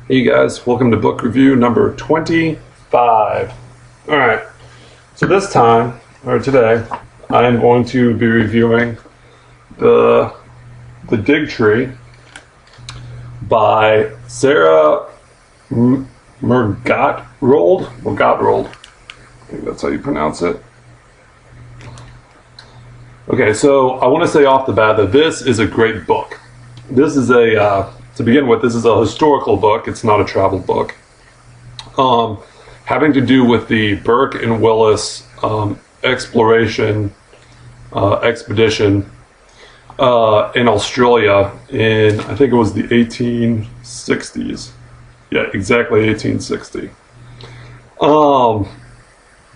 Hey guys, welcome to book review number 25. Alright, so this time, or today, I am going to be reviewing The Dig Tree by Sarah Murgatroyd. I think that's how you pronounce it. Okay, so I want to say off the bat that this is a great book. This is to begin with, this is a historical book. It's not a travel book. Having to do with the Burke and Willis expedition in Australia in, I think it was the 1860s. Yeah, exactly 1860.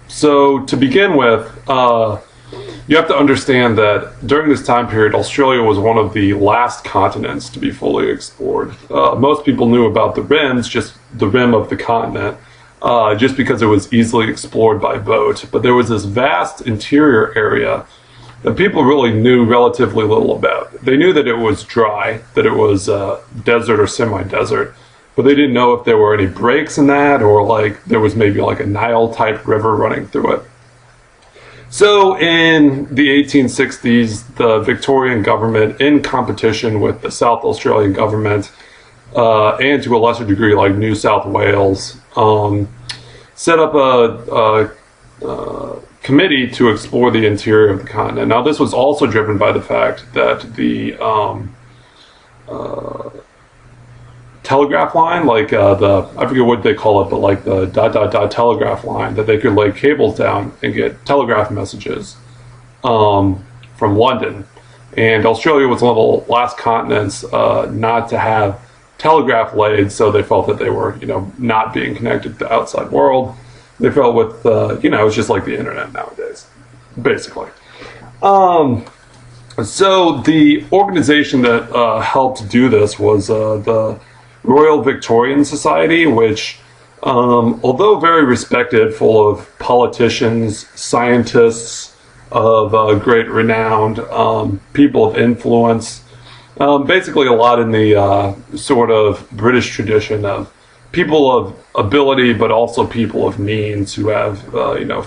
So to begin with, you have to understand that during this time period, Australia was one of the last continents to be fully explored. Most people knew about the rims, just the rim of the continent, just because it was easily explored by boat. But there was this vast interior area that people really knew relatively little about. They knew that it was dry, that it was desert or semi-desert, but they didn't know if there were any breaks in that, or like there was maybe like a Nile-type river running through it. So in the 1860s, the Victorian government, in competition with the South Australian government, and to a lesser degree like New South Wales, set up a committee to explore the interior of the continent. Now this was also driven by the fact that the telegraph line, like I forget what they call it, but like the ... telegraph line, that they could lay cables down and get telegraph messages from London. And Australia was one of the last continents not to have telegraph laid, so they felt that they were, not being connected to the outside world. They felt with, it's just like the internet nowadays, basically. So the organization that helped do this was the Royal Victorian Society, which, although very respected, full of politicians, scientists of great renown, people of influence, basically a lot in the sort of British tradition of people of ability, but also people of means who have,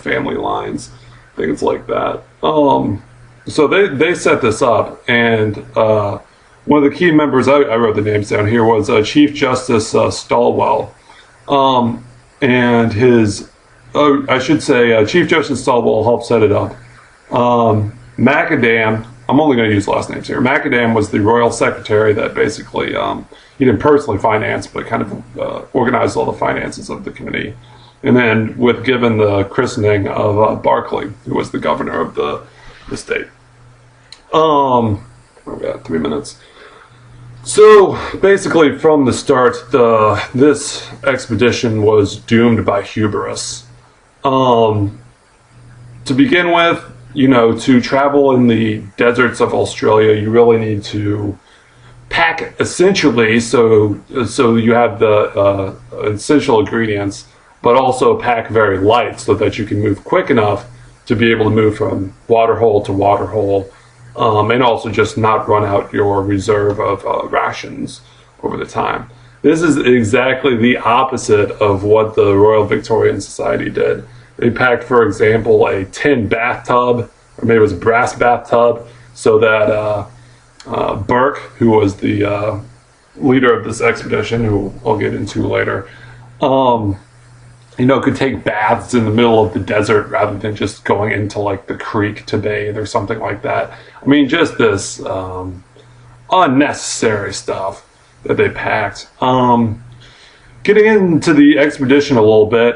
family lines, things like that. So they set this up, and one of the key members, I wrote the names down here, was Chief Justice Stallwell. And his, Chief Justice Stallwell helped set it up. Macadam, I'm only going to use last names here. Macadam was the royal secretary that basically, he didn't personally finance, but kind of organized all the finances of the committee. And then given the christening of Berkeley, who was the governor of the state. We've got 3 minutes. So basically, from the start, this expedition was doomed by hubris. To begin with, to travel in the deserts of Australia, you really need to pack essentially, so you have the essential ingredients, but also pack very light so that you can move quick enough to be able to move from waterhole to waterhole. And also just not run out your reserve of rations over the time. This is exactly the opposite of what the Royal Victorian Society did. They packed, for example, a tin bathtub, or maybe it was a brass bathtub, so that Burke, who was the leader of this expedition, who I'll get into later, could take baths in the middle of the desert rather than just going into like the creek to bathe or something like that. I mean, just this unnecessary stuff that they packed. Getting into the expedition a little bit,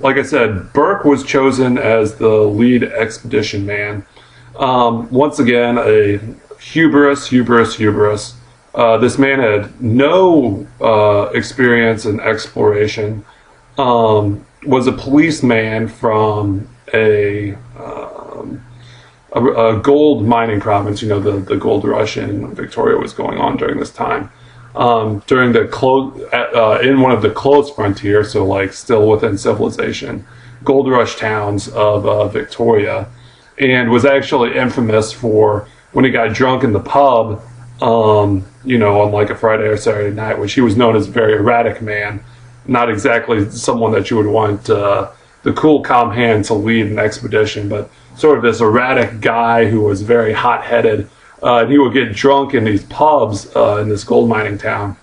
like I said, Burke was chosen as the lead expedition man. Once again, a hubris. This man had no experience in exploration. Was a policeman from a gold mining province. The gold rush in Victoria was going on during this time. During the in one of the closed frontier, so like still within civilization, gold rush towns of Victoria, and was actually infamous for when he got drunk in the pub, on like a Friday or Saturday night, which he was known as a very erratic man, not exactly someone that you would want the cool, calm hand to lead an expedition, but sort of this erratic guy who was very hot-headed. And he would get drunk in these pubs in this gold mining town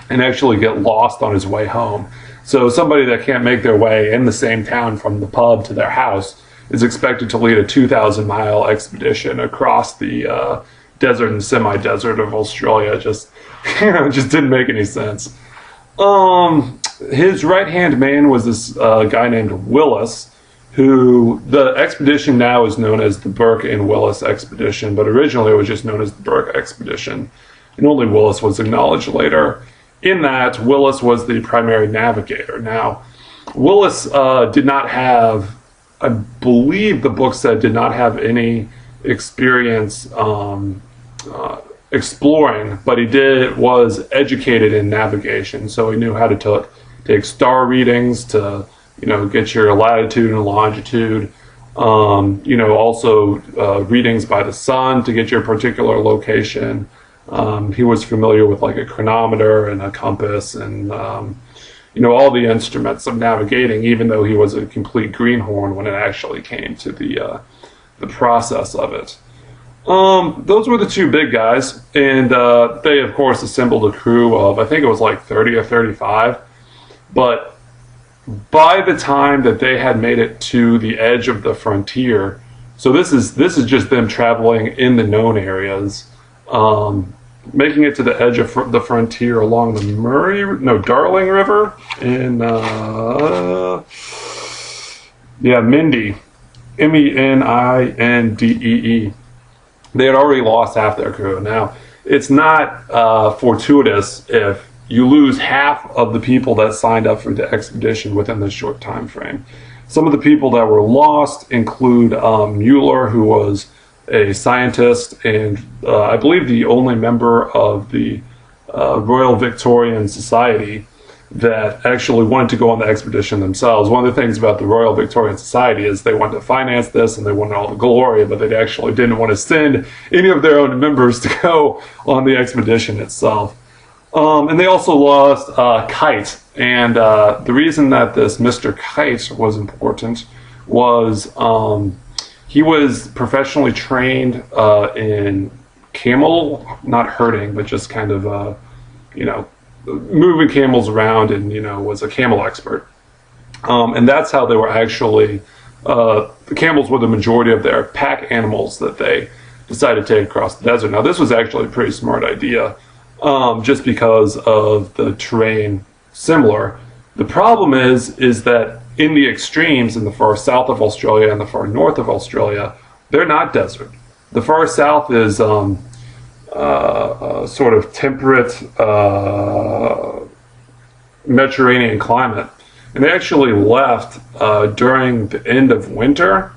and actually get lost on his way home. So somebody that can't make their way in the same town from the pub to their house is expected to lead a 2,000-mile expedition across the desert and semi-desert of Australia. Just didn't make any sense. His right-hand man was this guy named Willis, who the expedition now is known as the Burke and Willis expedition, but originally it was just known as the Burke expedition, and only Willis was acknowledged later. In that, Willis was the primary navigator. Now, Willis did not have, I believe the book said, did not have any experience exploring, but he was educated in navigation, so he knew how to take star readings to get your latitude and longitude, also readings by the sun to get your particular location. He was familiar with like a chronometer and a compass and, all the instruments of navigating, even though he was a complete greenhorn when it actually came to the process of it. Those were the two big guys, and they, of course, assembled a crew of, I think it was like 30 or 35, but by the time that they had made it to the edge of the frontier, so this is just them traveling in the known areas, making it to the edge of the frontier along the Darling River in Mende, Mendee. They had already lost half their crew. Now, it's not fortuitous if you lose half of the people that signed up for the expedition within this short time frame. Some of the people that were lost include Mueller, who was a scientist and I believe the only member of the Royal Victorian Society that actually wanted to go on the expedition themselves. One of the things about the Royal Victorian Society is they wanted to finance this and they wanted all the glory, but they actually didn't want to send any of their own members to go on the expedition itself. And they also lost Kite. And the reason that this Mr. Kite was important was he was professionally trained in camel, not herding, but just kind of, moving camels around and, was a camel expert. And that's how they were actually, the camels were the majority of their pack animals that they decided to take across the desert. Now, this was actually a pretty smart idea. Just because of the terrain similar. The problem is that in the extremes, in the far south of Australia and the far north of Australia, they're not desert. The far south is sort of temperate Mediterranean climate. And they actually left during the end of winter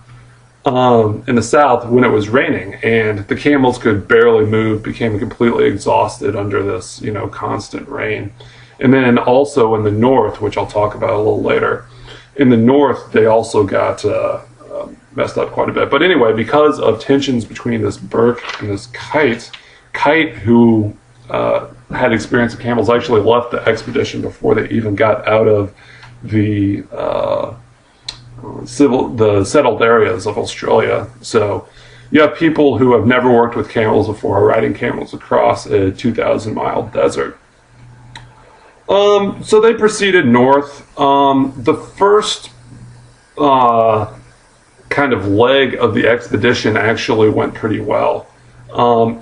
in the south when it was raining, and the camels could barely move, became completely exhausted under this, constant rain. And then also in the north, which I'll talk about a little later, in the north they also got messed up quite a bit. But anyway, because of tensions between this Burke and this Kite, who had experience with camels, actually left the expedition before they even got out of the settled areas of Australia. So you have people who have never worked with camels before riding camels across a 2,000-mile desert. So they proceeded north. The first kind of leg of the expedition actually went pretty well.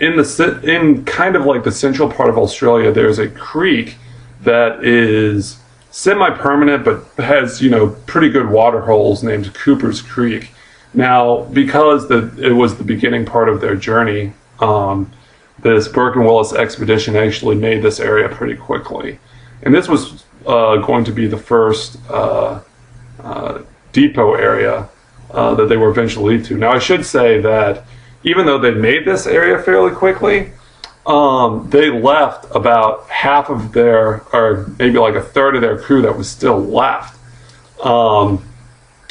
In kind of like the central part of Australia, there's a creek that is semi-permanent but has pretty good water holes named Cooper's Creek. Now, because it was the beginning part of their journey, this Burke and Willis expedition actually made this area pretty quickly, and this was going to be the first depot area that they were eventually lead to. Now, I should say that even though they made this area fairly quickly, they left about half of their, or maybe like a third of their crew that was still left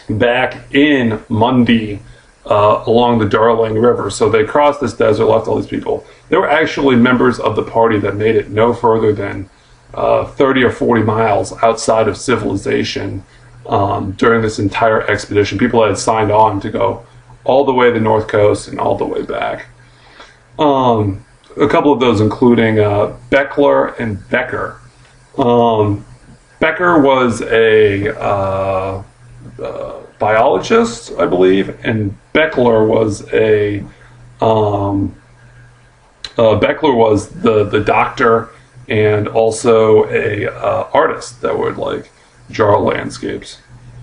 back in Mundee along the Darling River. So they crossed this desert, left all these people. They were actually members of the party that made it no further than 30 or 40 miles outside of civilization during this entire expedition. People that had signed on to go all the way to the North Coast and all the way back. A couple of those including Beckler and Becker. Becker was a biologist, I believe, and Beckler was the doctor and also a artist that would like draw landscapes.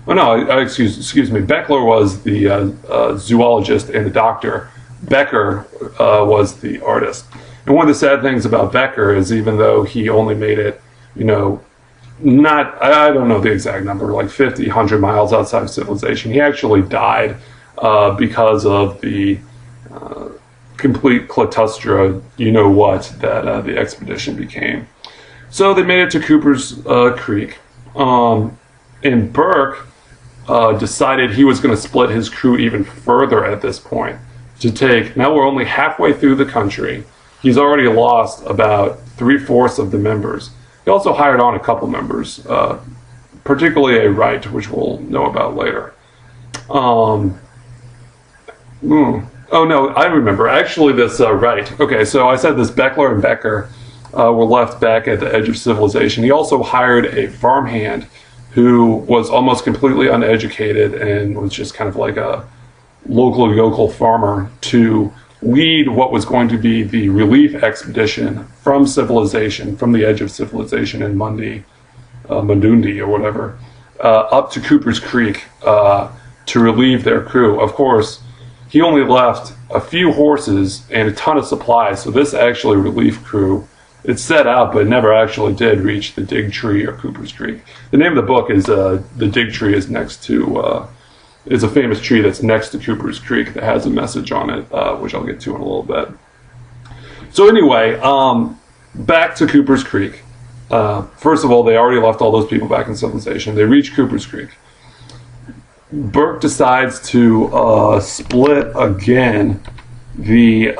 Oh no, excuse me. Beckler was the zoologist and the doctor. Becker was the artist. And one of the sad things about Becker is even though he only made it, I don't know the exact number, like 50, 100 miles outside of civilization, he actually died because of the complete clitustra, that the expedition became. So they made it to Cooper's Creek. And Burke decided he was going to split his crew even further at this point now we're only halfway through the country. He's already lost about 3/4 of the members. He also hired on a couple members, particularly a Wright, which we'll know about later. Oh no, I remember. Actually, this Wright. Okay, so I said this Beckler and Becker were left back at the edge of civilization. He also hired a farmhand who was almost completely uneducated and was just kind of like a local yokel farmer to lead what was going to be the relief expedition from civilization, from the edge of civilization in Mundundi or whatever, up to Cooper's Creek to relieve their crew. Of course, he only left a few horses and a ton of supplies, so this actually relief crew, it set out but never actually did reach the Dig Tree or Cooper's Creek. The name of the book is The Dig Tree is next to is a famous tree that's next to Cooper's Creek that has a message on it, which I'll get to in a little bit. So anyway, back to Cooper's Creek. First of all, they already left all those people back in civilization. They reach Cooper's Creek. Burke decides to split again the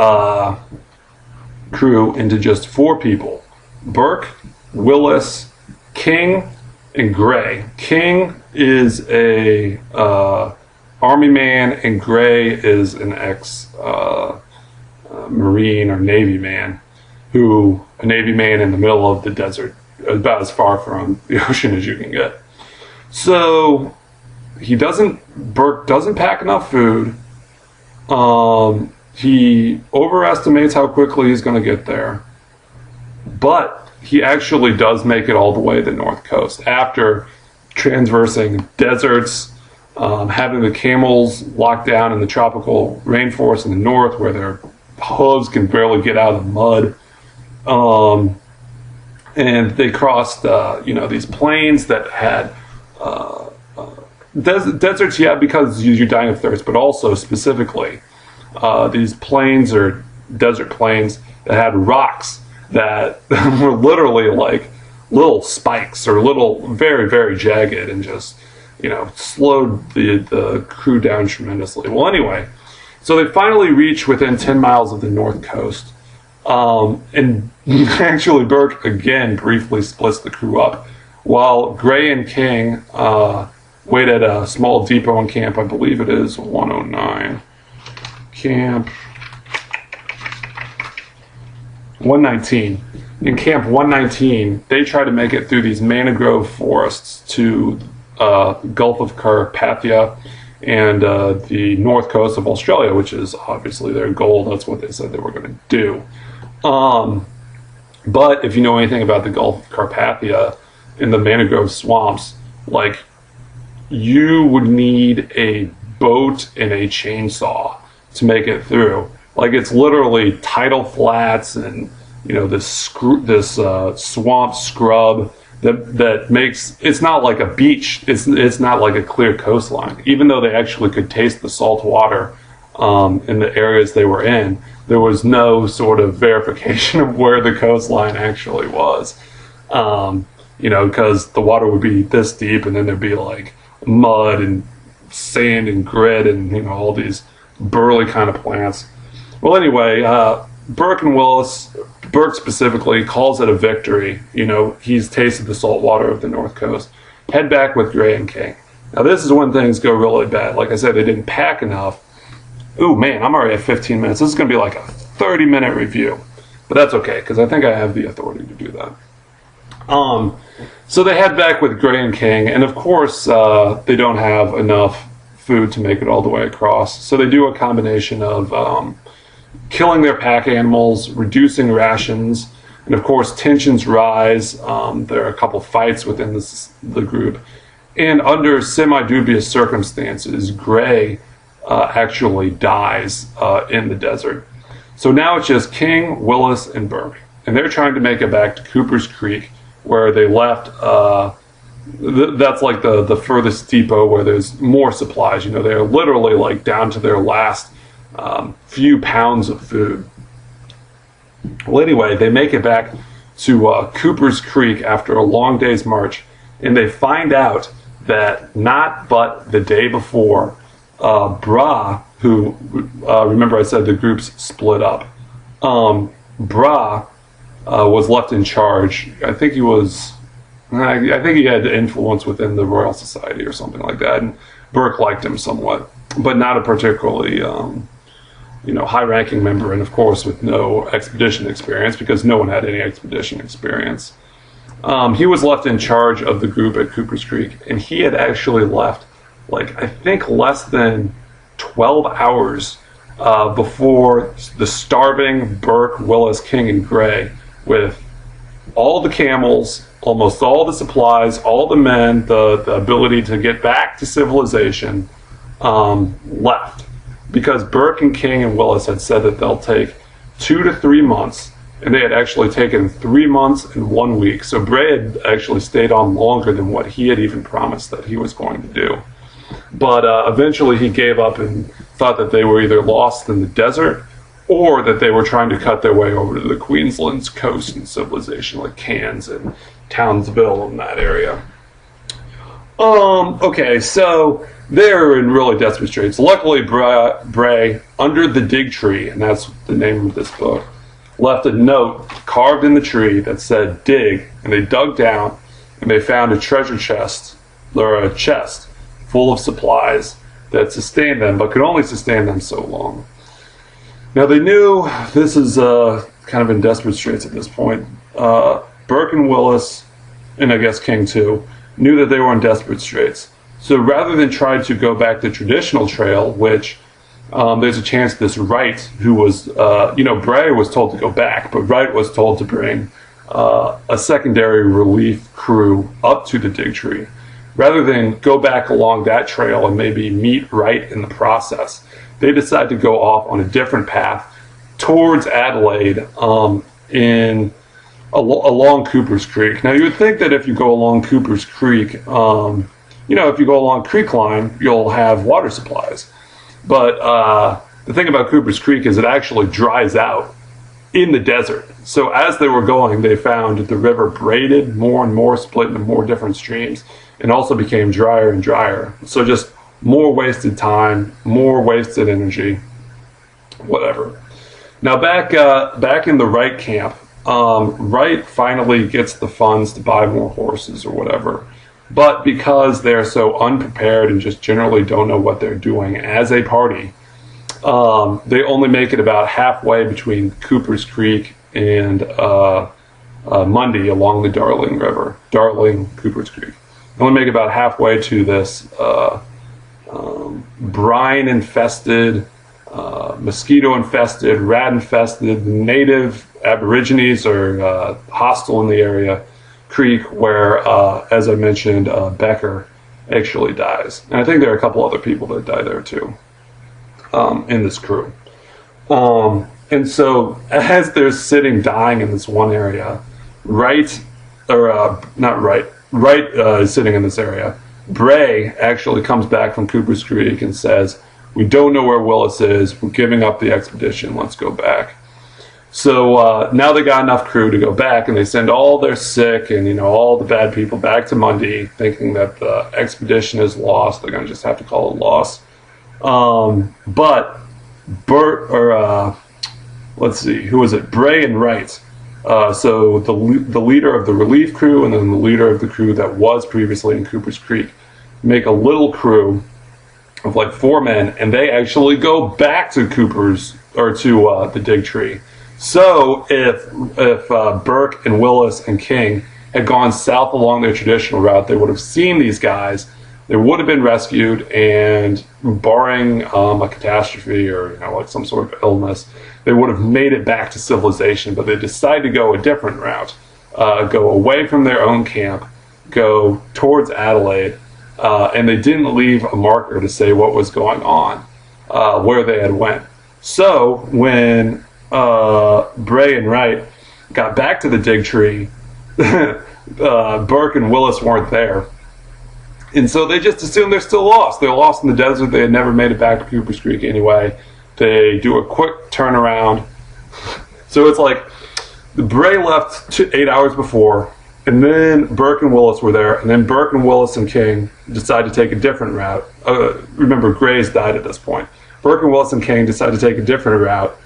crew into just 4 people. Burke, Willis, King, and Gray. King is a Army man, and Gray is an ex-Marine or Navy man, a Navy man in the middle of the desert, about as far from the ocean as you can get. So Burke doesn't pack enough food. He overestimates how quickly he's going to get there, but he actually does make it all the way to the North Coast after traversing deserts, having the camels locked down in the tropical rainforest in the north where their hooves can barely get out of the mud. And they crossed, these plains that had deserts, because you're dying of thirst, but also specifically these plains or desert plains that had rocks that were literally like little spikes or little, very, very jagged, and just, slowed the crew down tremendously. Well, anyway, so they finally reach within 10 miles of the North Coast. And actually Burke again briefly splits the crew up, while Gray and King wait at a small depot and camp. I believe it is 109. Camp 119. In Camp 119, they try to make it through these mangrove forests to Gulf of Carpathia and the north coast of Australia, which is obviously their goal. That's what they said they were going to do. But if you know anything about the Gulf of Carpathia and the mangrove swamps, like, you would need a boat and a chainsaw to make it through. Like, it's literally tidal flats and this swamp scrub that makes, it's not like a beach. It's not like a clear coastline. Even though they actually could taste the salt water in the areas they were in, there was no sort of verification of where the coastline actually was. Because the water would be this deep, and then there'd be like mud and sand and grit and all these burly kind of plants. Well, anyway, Burke and Willis, Burke specifically, calls it a victory. You know, he's tasted the salt water of the North Coast. Head back with Gray and King. Now, this is when things go really bad. Like I said, they didn't pack enough. Ooh, man, I'm already at 15 minutes. This is going to be like a 30-minute review. But that's okay, because I think I have the authority to do that. So they head back with Gray and King, and of course, they don't have enough food to make it all the way across. So they do a combination of killing their pack animals, reducing rations, and of course, tensions rise. There are a couple fights within the group. And under semi-dubious circumstances, Gray actually dies in the desert. So now it's just King, Willis, and Burke. And they're trying to make it back to Cooper's Creek, where they left. That's like the furthest depot where there's more supplies. You know, they're literally like down to their last few pounds of food. Well, anyway, they make it back to Cooper's Creek after a long day's march, and they find out that not but the day before, Bra, who, remember I said the groups split up, Bra was left in charge. I think he was, I think he had influence within the Royal Society or something like that, and Burke liked him somewhat, but not a particularly high-ranking member, and of course with no expedition experience, because no one had any expedition experience. He was left in charge of the group at Cooper's Creek, and he had actually left, like, I think less than 12 hours before the starving Burke, Willis, King, and Gray, with all the camels, almost all the supplies, all the men, the ability to get back to civilization, left. Because Burke and King and Willis had said that they'll take 2 to 3 months, and they had actually taken 3 months and 1 week. So Bray had actually stayed on longer than what he had even promised that he was going to do. But eventually he gave up and thought that they were either lost in the desert or that they were trying to cut their way over to the Queensland's coast and civilization, like Cairns and Townsville and that area. Okay, so they're in really desperate straits. Luckily, Bray, under the dig tree, and that's the name of this book, left a note carved in the tree that said dig, and they dug down and they found a treasure chest, or a chest full of supplies that sustained them, but could only sustain them so long. Now they knew this is kind of in desperate straits at this point. Burke and Willis, and I guess King too, knew that they were in desperate straits. So rather than try to go back the traditional trail, which there's a chance this Wright, who was, Bray was told to go back, but Wright was told to bring a secondary relief crew up to the dig tree. Rather than go back along that trail and maybe meet Wright in the process, they decided to go off on a different path towards Adelaide along Cooper's Creek. Now, you would think that if you go along Cooper's Creek, if you go along Creekline, you'll have water supplies. But the thing about Cooper's Creek is it actually dries out in the desert. So as they were going, they found the river braided more and more, split into more different streams, and also became drier and drier. So just more wasted time, more wasted energy, whatever. Now back in the Wright camp, Wright finally gets the funds to buy more horses or whatever. But because they're so unprepared and just generally don't know what they're doing as a party, they only make it about halfway between Cooper's Creek and Mundy along the Darling River. Cooper's Creek. They only make it about halfway to this brine-infested, mosquito-infested, rat-infested, native Aborigines are hostile in the area, creek where, as I mentioned, Becker actually dies. And I think there are a couple other people that die there too, in this crew. And so as they're sitting dying in this one area, Wright is sitting in this area. Bray actually comes back from Cooper's Creek and says, "We don't know where Willis is. We're giving up the expedition. Let's go back." So now they got enough crew to go back, and they send all their sick and all the bad people back to Mundy, thinking that the expedition is lost. They're going to just have to call it lost. But Bert, or let's see, who was it? Bray and Wright. So the leader of the relief crew and then the leader of the crew that was previously in Cooper's Creek make a little crew of like 4 men, and they actually go back to Cooper's, or to the Dig Tree. So if Burke and Willis and King had gone south along their traditional route, they would have seen these guys. They would have been rescued, and barring a catastrophe or like some sort of illness, they would have made it back to civilization. But they decided to go a different route, go away from their own camp, go towards Adelaide, and they didn't leave a marker to say what was going on, where they had went. So when Bray and Wright got back to the Dig Tree, Burke and Willis weren't there. And so they just assumed they're still lost. They're lost in the desert. They had never made it back to Cooper's Creek anyway. They do a quick turnaround. So it's like Bray left 8 hours before, and then Burke and Willis were there, and then Burke and Willis and King decided to take a different route. Remember, Gray's died at this point. Burke and Willis and King decided to take a different route.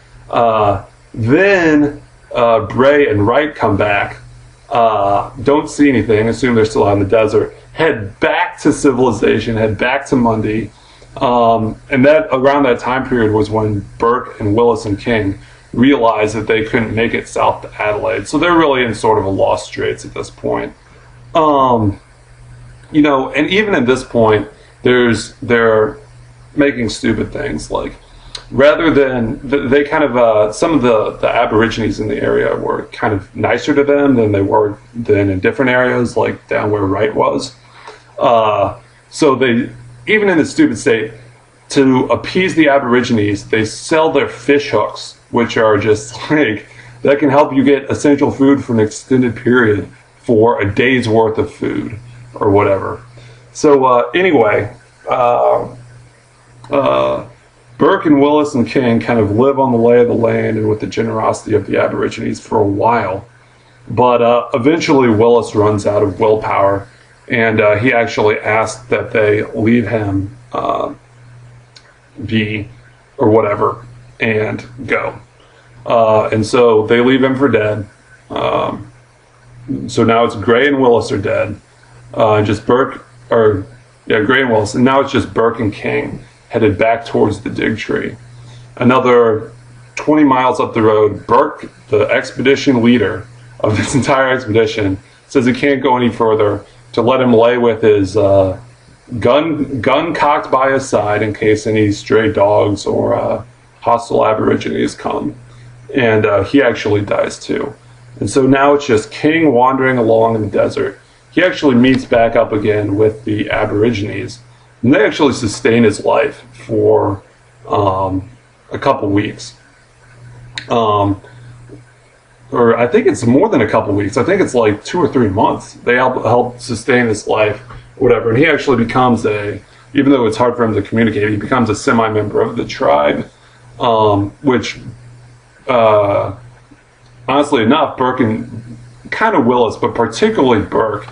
Then Bray and Wright come back, don't see anything, assume they're still out in the desert, head back to civilization, head back to Mundy. And that around that time period was when Burke and Willis and King realized that they couldn't make it south to Adelaide. So they're really in sort of a lost straits at this point. And even at this point, they're making stupid things, like rather than they kind of some of the Aborigines in the area were kind of nicer to them than they were then in different areas, like down where Wright was. So they, even in the stupid state, to appease the Aborigines, they sell their fish hooks, which are just like, that can help you get essential food for an extended period for a day's worth of food or whatever. So anyway, Burke and Willis and King kind of live on the lay of the land and with the generosity of the Aborigines for a while. But eventually Willis runs out of willpower, and he actually asked that they leave him be or whatever and go. And so they leave him for dead. So now it's Gray and Willis are dead. Just Burke, Gray and Willis. And now it's just Burke and King headed back towards the Dig Tree. Another 20 miles up the road, Burke, the expedition leader of this entire expedition, says he can't go any further, to let him lay with his gun cocked by his side in case any stray dogs or hostile Aborigines come. And he actually dies too. And so now it's just King wandering along in the desert. He actually meets back up again with the Aborigines, and they actually sustain his life for a couple weeks. Or I think it's more than a couple weeks. I think it's like 2 or 3 months. They help sustain his life, whatever. And he actually becomes even though it's hard for him to communicate, he becomes a semi-member of the tribe, which, honestly enough, Burke and kind of Willis, but particularly Burke,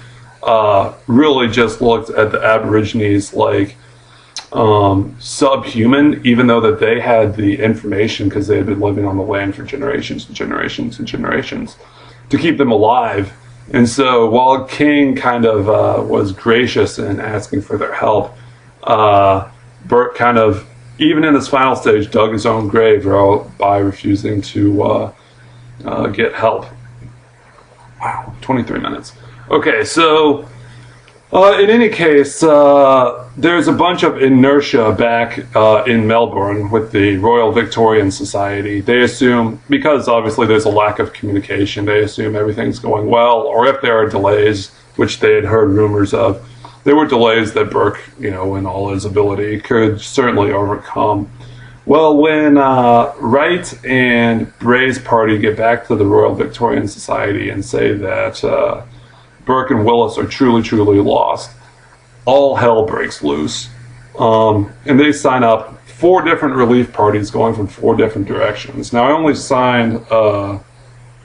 really just looked at the Aborigines like subhuman, even though that they had the information because they had been living on the land for generations and generations and generations to keep them alive. And so while King kind of was gracious in asking for their help, Burke kind of, even in his final stage, dug his own grave by refusing to get help. Wow, 23 minutes. Okay, so in any case, there's a bunch of inertia back in Melbourne with the Royal Victorian Society. They assume, because obviously there's a lack of communication, they assume everything's going well, or if there are delays, which they had heard rumors of, there were delays that Burke, in all his ability, could certainly overcome. Well, when Wright and Bray's party get back to the Royal Victorian Society and say that Burke and Willis are truly, truly lost, all hell breaks loose. And they sign up 4 different relief parties going from 4 different directions. Now, I only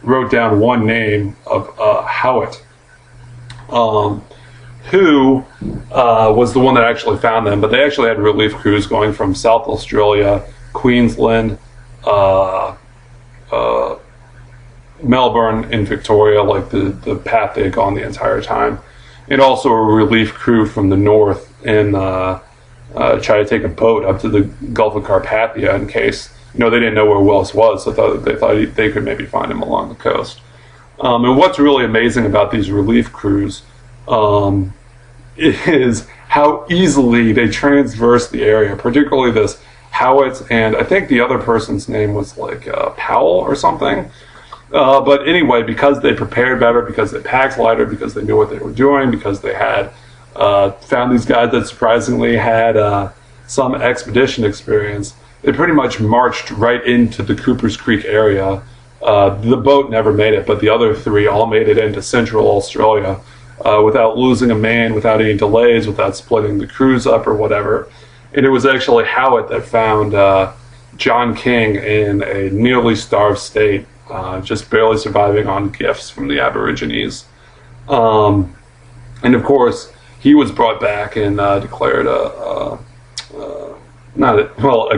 wrote down one name of Howitt, who was the one that actually found them, but they actually had relief crews going from South Australia, Queensland, Melbourne, and Victoria, like the path they had gone the entire time, and also a relief crew from the north and try to take a boat up to the Gulf of Carpathia in case they didn't know where Willis was, so they thought they could maybe find him along the coast. And what's really amazing about these relief crews is how easily they traverse the area, particularly this Howitt, and I think the other person's name was like Powell or something. But anyway, because they prepared better, because they packed lighter, because they knew what they were doing, because they had found these guys that surprisingly had some expedition experience, they pretty much marched right into the Coopers Creek area. The boat never made it, but the other three all made it into Central Australia without losing a man, without any delays, without splitting the crews up or whatever. And it was actually Howitt that found John King in a nearly starved state, just barely surviving on gifts from the Aborigines. And of course, he was brought back and declared a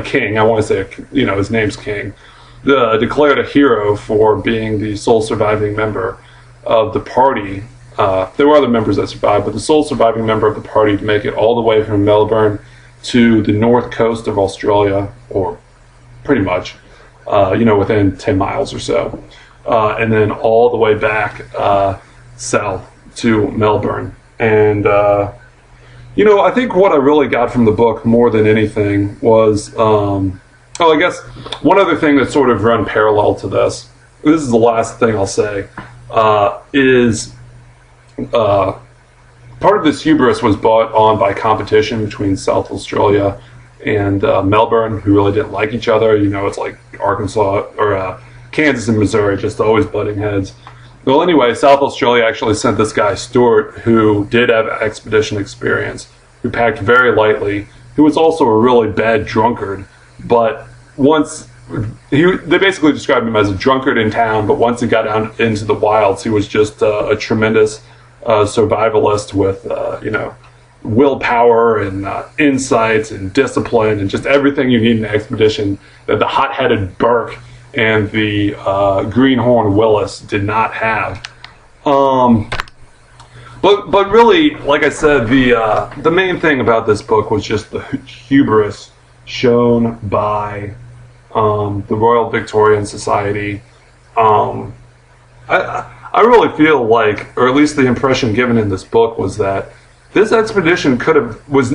king. I want to say, his name's King. Declared a hero for being the sole surviving member of the party. There were other members that survived, but the sole surviving member of the party to make it all the way from Melbourne to the north coast of Australia, or pretty much, within 10 miles or so. And then all the way back south to Melbourne. And, I think what I really got from the book more than anything was, I guess one other thing that's sort of run parallel to this is the last thing I'll say, is part of this hubris was brought on by competition between South Australia and Melbourne, who really didn't like each other. It's like Arkansas or Kansas and Missouri, just always butting heads. Well, anyway, South Australia actually sent this guy, Stewart, who did have expedition experience, who packed very lightly, who was also a really bad drunkard. But they basically described him as a drunkard in town, but once he got out into the wilds, he was just a tremendous survivalist with, willpower and insights and discipline and just everything you need in an expedition that the hot-headed Burke and the greenhorn Willis did not have. But really, like I said, the main thing about this book was just the hubris shown by the Royal Victorian Society. I really feel like, or at least the impression given in this book, was that this expedition was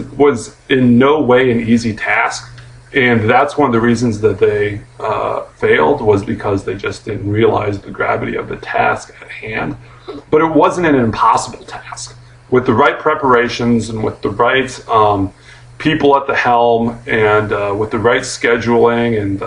in no way an easy task, and that's one of the reasons that they failed, was because they just didn't realize the gravity of the task at hand. But it wasn't an impossible task. With the right preparations and with the right people at the helm and with the right scheduling and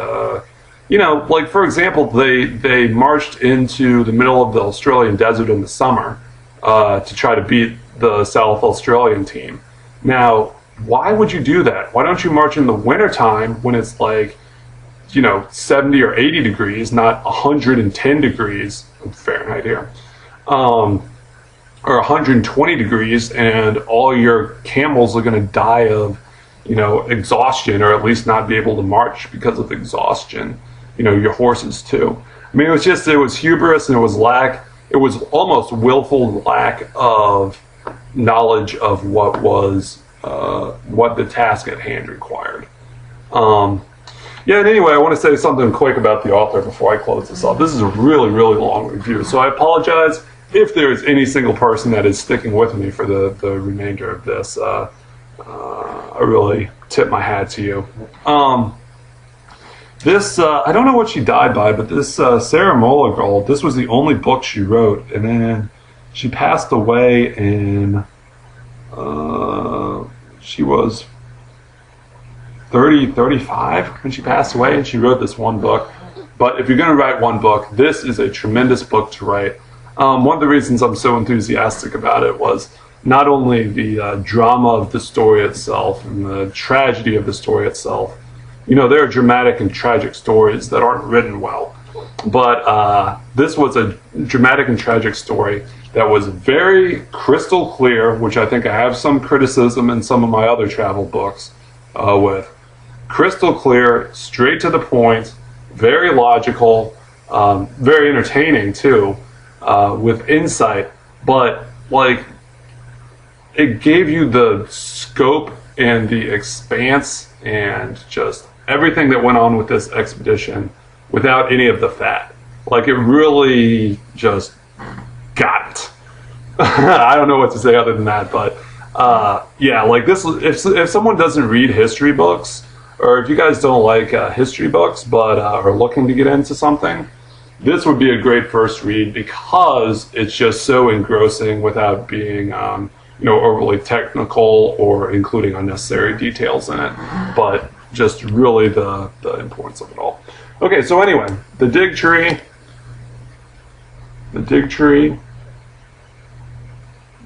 like, for example, they marched into the middle of the Australian desert in the summer to try to beat the South Australian team. Now, why would you do that? Why don't you march in the wintertime when it's like 70 or 80 degrees, not 110 degrees Fahrenheit here, or 120 degrees, and all your camels are going to die of exhaustion, or at least not be able to march because of exhaustion. Your horses too. I mean, it was hubris, and it was almost willful lack of knowledge of what the task at hand required. And anyway, I want to say something quick about the author before I close this off. This is a really, really long review, so I apologize if there's any single person that is sticking with me for the remainder of this. I really tip my hat to you. This, I don't know what she died by, but this Sarah Molligold, this was the only book she wrote, and then she passed away in, she was 35 when she passed away, and she wrote this one book. But if you're going to write one book, this is a tremendous book to write. One of the reasons I'm so enthusiastic about it was not only the drama of the story itself and the tragedy of the story itself. There are dramatic and tragic stories that aren't written well. But this was a dramatic and tragic story that was very crystal clear, which I think I have some criticism in some of my other travel books with. crystal clear, straight to the point, very logical, very entertaining too, with insight. But like, it gave you the scope and the expanse and just everything that went on with this expedition without any of the fat. Like, it really just got it. I don't know what to say other than that, but yeah, like this. If someone doesn't read history books, or if you guys don't like history books but are looking to get into something, this would be a great first read because it's just so engrossing without being overly technical or including unnecessary details in it, but just really the importance of it all. Okay, so anyway, the dig tree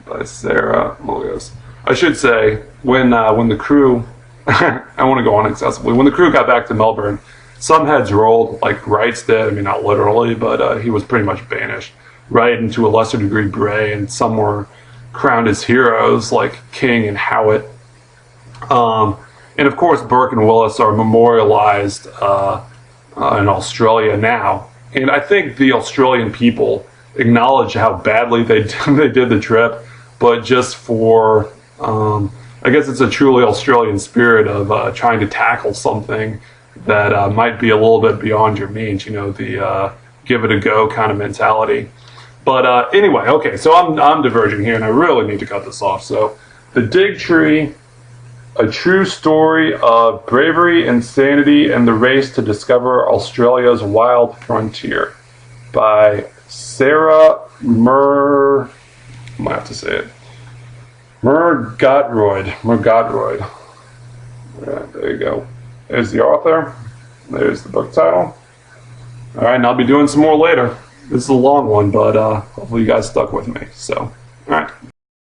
by Sarah Mulias. I should say, when the crew, I want to go on excessively, when the crew got back to Melbourne, some heads rolled, like Wright's did. I mean, not literally, but he was pretty much banished. Wright, and to a lesser degree Bray, and some were crowned as heroes, like King and Howitt. And of course, Burke and Willis are memorialized in Australia now. And I think the Australian people acknowledge how badly they did the trip, but just for, I guess it's a truly Australian spirit of trying to tackle something that might be a little bit beyond your means, the give it a go kind of mentality. But anyway, okay, so I'm diverging here, and I really need to cut this off. So, The Dig Tree, a true story of bravery, insanity, and the race to discover Australia's wild frontier, by Sarah I might have to say it. Murgatroyd. Yeah, there you go. There's the author. There's the book title. All right, and I'll be doing some more later. This is a long one, but hopefully you guys stuck with me. So, all right.